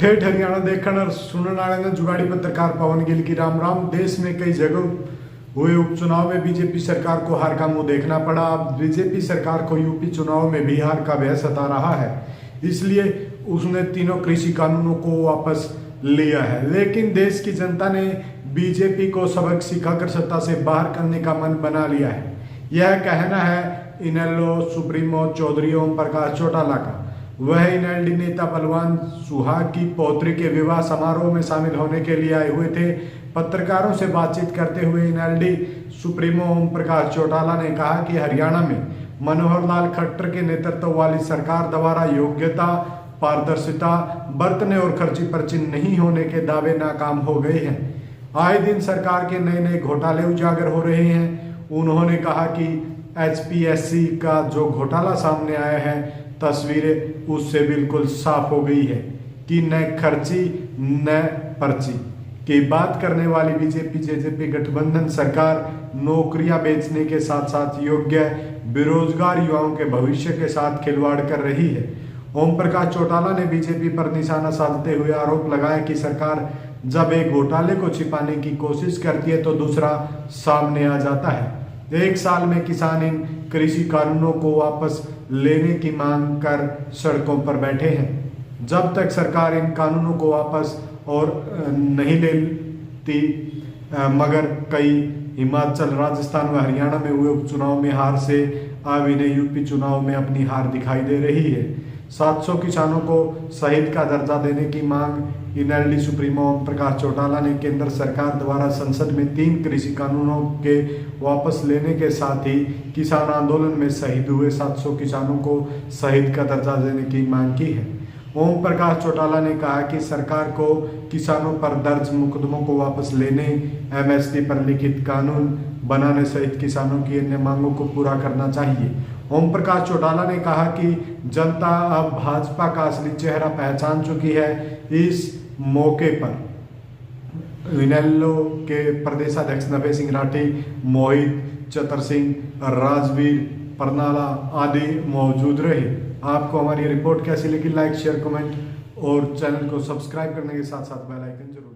ठेठ हरियाणा देखने और सुनने वाले ने जुगाड़ी पत्रकार पवन गिल की राम राम। देश में कई जगह हुए उपचुनाव में बीजेपी सरकार को हार का मुंह देखना पड़ा। अब बीजेपी सरकार को यूपी चुनाव में भी हार का भय सता रहा है, इसलिए उसने तीनों कृषि कानूनों को वापस लिया है। लेकिन देश की जनता ने बीजेपी को सबक सिखाकर सत्ता से बाहर करने का मन बना लिया है। यह कहना है इनेलो सुप्रीमो चौधरी ओम प्रकाश चौटाला का। वह इनेल्डी नेता बलवान सुहाग की पौत्री के विवाह समारोह में शामिल होने के लिए आए हुए थे। पत्रकारों से बातचीत करते हुए इनेल्डी सुप्रीमो ओम प्रकाश चौटाला ने कहा कि हरियाणा में मनोहर लाल खट्टर के नेतृत्व वाली सरकार द्वारा योग्यता, पारदर्शिता बरतने और खर्ची पर्ची नहीं होने के दावे नाकाम हो गए हैं। आए दिन सरकार के नए नए घोटाले उजागर हो रहे हैं। उन्होंने कहा कि HPSC का जो घोटाला सामने आया है, तस्वीरें उससे बिल्कुल साफ हो गई है कि न खर्ची न पर्ची की बात करने वाली बीजेपी जेजेपी गठबंधन सरकार नौकरियां बेचने के साथ साथ योग्य बेरोजगार युवाओं के भविष्य के साथ खिलवाड़ कर रही है। ओम प्रकाश चौटाला ने बीजेपी पर निशाना साधते हुए आरोप लगाया कि सरकार जब एक घोटाले को छिपाने की कोशिश करती है तो दूसरा सामने आ जाता है। एक साल में किसान इन कृषि कानूनों को वापस लेने की मांग कर सड़कों पर बैठे हैं। जब तक सरकार इन कानूनों को वापस और नहीं लेती, मगर कई हिमाचल, राजस्थान व हरियाणा में हुए उपचुनाव में हार से अब इन्हें यूपी चुनाव में अपनी हार दिखाई दे रही है। 700 किसानों को शहीद का दर्जा देने की मांग इनेल्डी सुप्रीमो ओम प्रकाश चौटाला ने केंद्र सरकार द्वारा संसद में 3 कृषि कानूनों के वापस लेने के साथ ही किसान आंदोलन में शहीद हुए 700 किसानों को शहीद का दर्जा देने की मांग की है। ओम प्रकाश चौटाला ने कहा कि सरकार को किसानों पर दर्ज मुकदमों को वापस लेने, MSP पर लिखित कानून बनाने सहित किसानों की अन्य मांगों को पूरा करना चाहिए। ओम प्रकाश चौटाला ने कहा कि जनता अब भाजपा का असली चेहरा पहचान चुकी है। इस मौके पर इनेलो के प्रदेशाध्यक्ष नभे सिंह राठी, मोहित चतर सिंह, राजवीर परनाला आदि मौजूद रहे। आपको हमारी रिपोर्ट कैसी लगी? लाइक, शेयर, कमेंट और चैनल को सब्सक्राइब करने के साथ साथ बेल आइकन जरूर